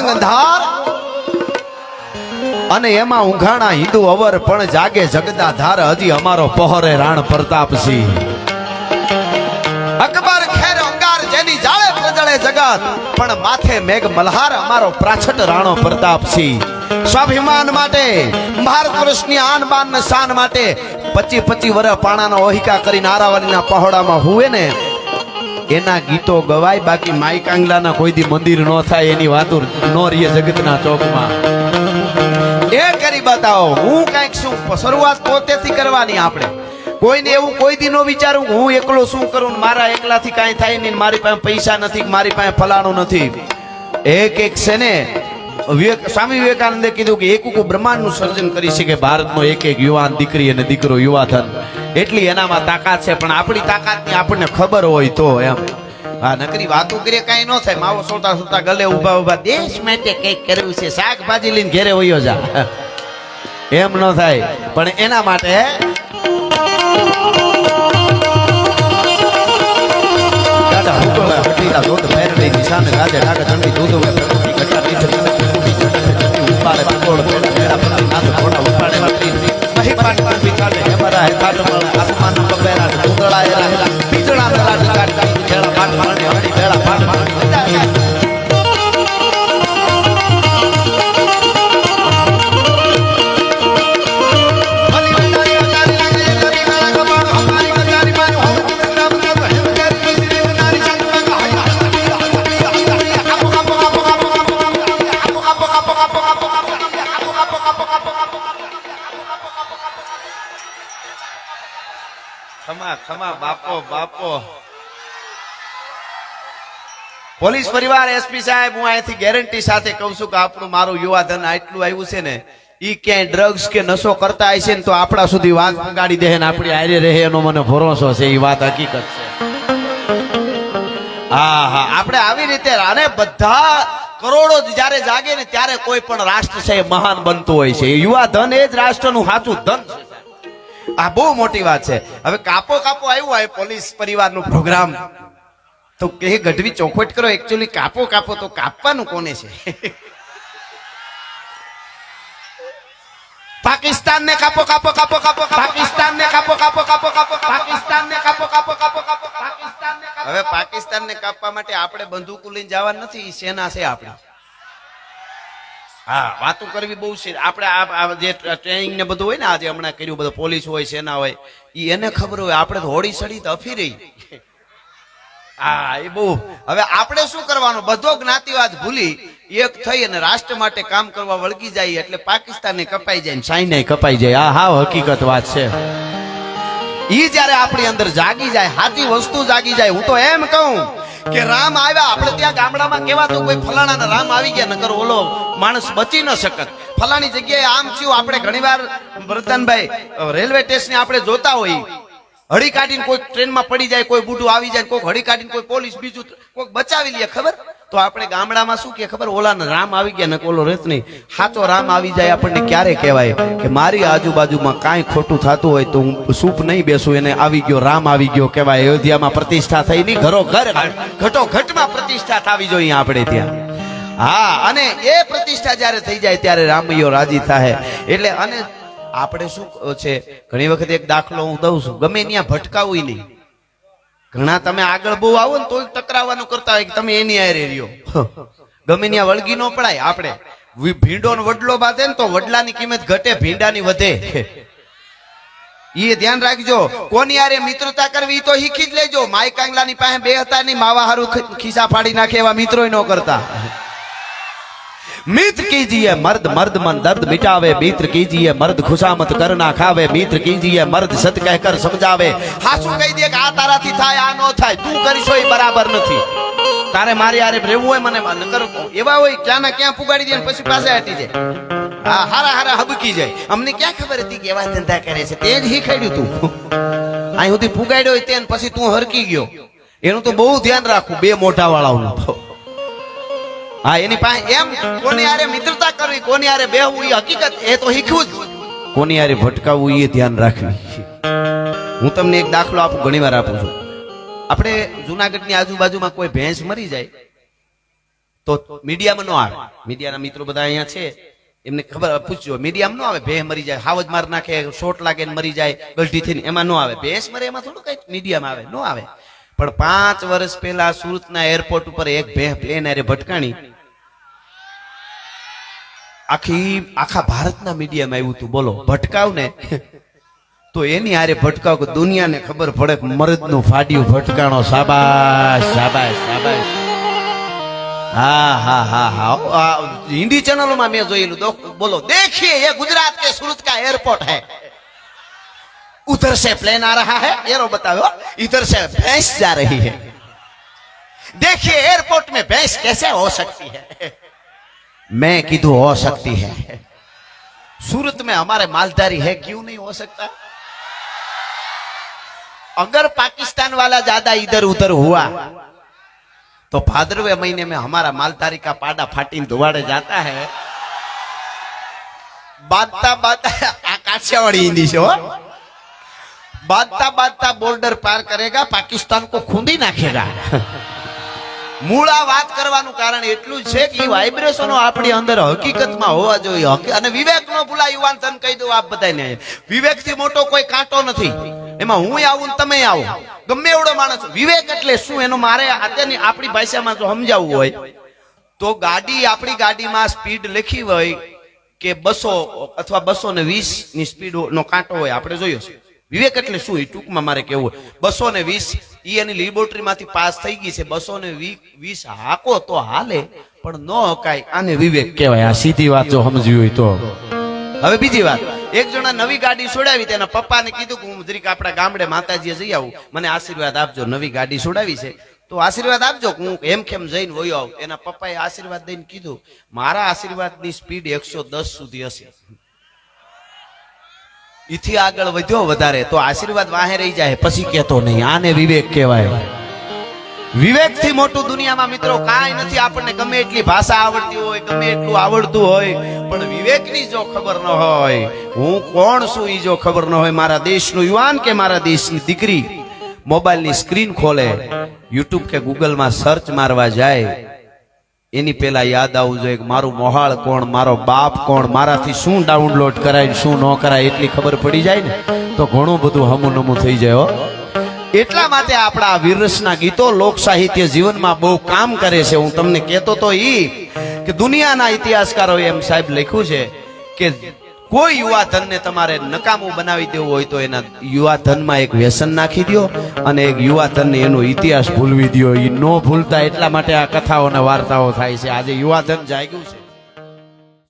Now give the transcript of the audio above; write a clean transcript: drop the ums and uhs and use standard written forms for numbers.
ઘોર અંધાર અને એમાં ઊંઘાણા હિન્દુ અવર પણ જાગે જગદા ધાર હજી અમારો પહોરે રાણ પ્રતાપસિંહ અકબર ખેર અંગાર જેની જાળે પ્રજળે જગત પણ માથે મેઘ મલ્હાર અમારો પ્રાછટ રાણો પ્રતાપસિંહ સ્વાભિમાન માટે ભારત વર્ષની આન બાન ને શાન માટે 25 વર્ષ પાણાનો ઓહિકા કરીને આરાવલીના પહોળામાં હુએ ને એના ગીતો ગવાય બાકી માઈ કાંગલાના કોઈ દી મંદિર નો થાય એની વાતો નો રીએ જગતના ચોકમાં એ કરી બતાવો હું કઈક શું શરૂઆત પોતેથી કરવાની આપણે કોઈને એવું કોઈ દી નો વિચારું હું એકલો શું કરું મારા એકલાથી કાંઈ થાય નહીં મારી પાસે પૈસા નથી મારી પાસે ફલાણું નથી એક છે ને સ્વામી વિવેકાનંદે કીધું કે એક બ્રહ્માંડનું સર્જન કરી શકે ભારતનો એક યુવાન દીકરી અને દીકરો યુવાધન એટલી એનામાં તાકાત છે પણ આપણી તાકાતની આપણને ખબર હોય તો એમ આ નકરી વાતો કરીએ કાંઈ ન થાય માવો સોતા સોતા ગલે ઉભા ઉભા દેશ માટે કંઈક કર્યું છે શાકભાજી લઈને ઘેરે વયો જા એમ ન થાય પણ એના માટે દાદા હુકોલા હટીલા દોત ફેરડી નિશાન ગાજે ડાકા ચંડી દૂધ મે પ્રકૃતિ કટા રીત ઉપાડે પકોડ મેળા પર નાથ ઘોડા ઉપાડે વાપરી મહી પાટ પર બિકાડે હમારા હે કાટમળ આસમાન પર બેરા ઉદળાયેલા બીજડા તલાટ કાટતા ખેડા પાટ મારને હડી બેડા પાટ મારને ખમા બાપો બાપો પોલીસ પરિવાર એસપી સાહેબ હું અહીંથી ગેરંટી સાથે કહું છું કે આપણું મારું યુવાધન આટલું આવ્યું છે ને ઈ ક્યાંય ડ્રગ્સ કે નશો કરતા હશે ને તો આપણા સુધી વાત પગાડી દે ને આપણી હારે રહે એનો મને ભરોસો છે એ વાત હકીકત છે હા હા આપણે આવી રીતે અને બધા કરોડો જયારે જાગે ને ત્યારે કોઈ પણ રાષ્ટ્ર છે મહાન બનતું હોય છે યુવાધન એ જ રાષ્ટ્રનું સાચું ધન છે આ બહુ મોટી વાત છે હવે કાપો કાપો આવ્યું હોય પોલીસ પરિવારનો પ્રોગ્રામ તો કે ગઢવી ચોખવટ કરો એકચ્યુઅલી કાપો કાપો તો કાપવાનું કોને છે પાકિસ્તાનને કાપો કાપો કાપો કાપો પાકિસ્તાનને કાપો કાપો કાપો કાપો પાકિસ્તાનને કાપો કાપો કાપો કાપો પાકિસ્તાનને હવે પાકિસ્તાનને કાપવા માટે આપણે બંદૂકો લઈને જવા નથી સેના છે આપણી હા વાતો કરવી બહુ છે આપણે આ જે ટ્રેનિંગ ને બધું હોય ને આજે હમણાં કર્યું બધું પોલીસ હોય સેના હોય એને ખબર હોય આપણે તો હોડી સડી તો અફી રહી હા એ બહુ હવે આપણે શું કરવાનું બધો જ્ઞાતિવાદ ભૂલી એક થઈ અને રાષ્ટ્ર માટે કામ કરવા વળગી જાય એટલે પાકિસ્તાનને કપાઈ જાય ને ચાઇના કપાઈ જાય આ હાવ હકીકત વાત છે ઈ જયારે આપણી અંદર જાગી જાય સાચી વસ્તુ જાગી જાય હું તો એમ કહું કે રામ આવ્યા આપણે ત્યાં ગામડામાં કહેવાતું કોઈ ફલાણા રામ આવી ગયા નકર ઓલો માણસ બચી ન શકત ફલાણી જગ્યાએ આમ થયું આપણે ઘણીવાર વર્તનભાઈ રેલવે સ્ટેશને આપણે જોતા હોય હળી કાઢીને કોઈ ટ્રેનમાં પડી જાય કોઈ બુઢું આવી જાય કોઈ હળી કાઢીને કોઈ પોલીસ બીજું કોઈ બચાવી લે ખબર તો આપણે ગામડામાં શું કે ખબર ઓલા રામ આવી ગયા ને ઓલો રેત નહીં સાચો રામ આવી જાય આપણને ક્યારે કહેવાય કે મારી આજુબાજુમાં કાંઈ ખોટું થતું હોય તો હું સૂપ નહીં બેસું એને આવી ગયો રામ આવી ગયો કહેવાય અયોધ્યામાં પ્રતિષ્ઠા થઈ નહીં ઘરો ઘર ઘટો ઘટમાં પ્રતિષ્ઠા થવી જોઈએ આપણે ત્યાં હા અને એ પ્રતિષ્ઠા જયારે થઈ જાય ત્યારે રામૈયો રાજી થાય એટલે અને આપણે શું છે ઘણી વખત એક દાખલો હું દઉં છું ગમે ત્યાં ભટકાવું નહીં ઘણા તમે આગળ બહુ આવો ને તો ટકરાવાનું કરતા હોય કે તમે એની હારે રહ્યો ગમે ત્યાં વળગી નો પડાય આપણે ભીંડો વડલો બાંધે ને તો વડલાની કિંમત ઘટે ભીંડાની વધે એ ધ્યાન રાખજો કોની હારે મિત્રતા કરવી તો શીખી જ લેજો માઈ કાંગલાની પાસે બે હતા ની માવા હારું ખિસ્સા ફાડી નાખે એવા મિત્રો ન કરતા मित्र कीजिए मर्द मर्द मन दर्द मिटावे मित्र कीजिए मर्द खुशामत करना खावे मित्र कीजिए मर्द सत कहकर समझावे हासु कही दे के आ ताराथी थाय आ नो थाय तू करीशो ई बराबर નથી તારે મારી હારે રહેવું હોય મને નકર એવા હોય ક્યાં ના ક્યાં પુગાડી દે ને પછી પાસે હટી જાય હા હારા હારા હબકી જાય અમને ક્યાં ખબર હતી કે એવા ધંધા કરે છે તે જ શીખવાડ્યું તું અહીં સુધી પુગાડ્યો હોય તેને પછી તું હરકી ગયો એનું તો બહુ ધ્યાન રાખવું બે મોટા વાળાઓનું હા એની પાસે એમ કોની હારે મિત્રતા કરવી કોની હારે બેહવું એ હકીકત એ તો શીખવું જ કોની હારે ભટકાવવું એ ધ્યાન રાખવી હું તમને એક દાખલો આપું ઘણીવાર આપું છું આપણે જુનાગઢની આજુબાજુમાં કોઈ ભેંસ મરી જાય તો મીડિયામાં ન આવે. મીડિયાના મિત્રો બધા અહીંયા છે, એમને ખબર પૂછજો, મીડિયામાં ન આવે. ભેહ મરી જાય, હાવજ માર નાખે, શોટ લાગે ને મરી જાય ગલટી થઈને, એમાં ન આવે. ભેંસ મરે એમાં થોડું કઈ મીડિયામાં આવે, ન આવે. પણ 5 વર્ષ પહેલા સુરતના એરપોર્ટ ઉપર એક ભેહ પ્લેન આરે ભટકાણી, આખા ભારતના મીડિયામાં આવ્યું હતું. બોલો, ભટકાવ ને તો એની હારે ભટકાવ કે દુનિયાને ખબર પડે કે મરદનું ફાડ્યું ભટકાણો. શાબાશ શાબાશ શાબાશ. હા હા હા હા, हिंदी चैनलों में मैं जोयेलू. बोलो, देखिए ये गुजरात के सूरत का एयरपोर्ट है, उधर से प्लेन आ रहा है, ये रो बताओ, इधर से भैंस जा रही है. देखिए एयरपोर्ट में भैंस कैसे हो सकती है. मैं कीधु हो सकती है. सूरत में हमारे मालधारी है, क्यों नहीं हो सकता. अगर पाकिस्तान वाला ज्यादा इधर उधर हुआ तो भाद्रवे महीने में हमारा मालधारी का पाड़ा फाटी धुआड़े जाता है. बादता बादता काठियावाड़ी हिंदी से हो, बादता बादता बॉर्डर पार करेगा, पाकिस्तान को खूंदी नाखेगा. મૂળા વાત કરવાનું કારણ એટલું જ છે કે વાઇબ્રેશનો આપણી અંદર હકીકતમાં હોવા જોઈએ. અને વિવેક નો ભૂલા યુવાન તને કહી દઉં આપ બધાને, વિવેક થી મોટો કોઈ કાંટો નથી. એમાં હું આવું ને તમે આવો, ગમે એવડો માણસ. વિવેક એટલે શું, એનો મારે અત્યારની આપણી ભાષામાં જો સમજાવવું હોય તો આપણી ગાડીમાં સ્પીડ લખી હોય કે 200 અથવા 220 ની સ્પીડ નો કાંટો હોય, આપણે જોયો છે. વિવેક એટલે શું એ ટૂંકમાં મારે કેવું હોય, 220 એની લેબોરેટરી માંથી પાસ થઈ ગઈ છે, 220 હાકો તો હાલે, પણ ન હકાય, આને વિવેક કહેવાય. આ સીધી વાત જો સમજી હોય તો. હવે બીજી વાત, એક જણા નવી ગાડી છોડાવી, તેના પપ્પાને કીધું કે હું જરીક આપણા ગામડે માતાજીએ જઈ આવું, મને આશીર્વાદ આપજો. નવી ગાડી છોડાવી છે તો આશીર્વાદ આપજો, હું એમ કેમ જઈને વયો આવું. એના પપ્પાએ આશીર્વાદ દઈને કીધું, મારા આશીર્વાદની સ્પીડ 110 સુધી હશે. ઈથી આગળ વધ્યો વધારે તો આશીર્વાદ વાહે રહી જાય, પછી કેતો નહીં. આને વિવેક કહેવાય. વિવેક થી મોટું દુનિયામાં મિત્રો કાંઈ નથી. આપણને ગમે એટલી ભાષા આવડતી હોય, ગમે એટલું આવડતું હોય, પણ વિવેકની જો ખબર ન હોય, હું કોણ છું ઈ જો ખબર ન હોય, મારા દેશનું યુવાન કે મારા દેશની દીકરી મોબાઈલની સ્ક્રીન ખોલે, યુટ્યુબ કે ગૂગલમાં સર્ચ મારવા જાય, એની પેલા યાદ આવવું જોઈએ કે મારું મોહાળ કોણ, મારો બાપ કોણ, મારાથી શું ડાઉનલોડ કરાય શું ન કરાય એટલી ખબર પડી જાય ને તો ઘણું બધું હમુનમું થઈ જાય. એટલા માટે આપણા વીરરસના ગીતો લોક સાહિત્ય જીવનમાં બહુ કામ કરે છે. હું તમને કહેતો તો કે દુનિયાના ઇતિહાસકારોએ એમ સાહેબ લખ્યું છે કે કોઈ યુવા ધનને તમારે નકામું બનાવી દેવું હોય તો એના યુવા ધનમાં એક વ્યસન નાખી દો અને એક યુવા ધનને એનો ઇતિહાસ ભૂલવી દો. એ ન ભૂલતા એટલા માટે આ કથાઓ અને વાર્તાઓ થાય છે. આજે યુવા ધન જાગ્યું છે.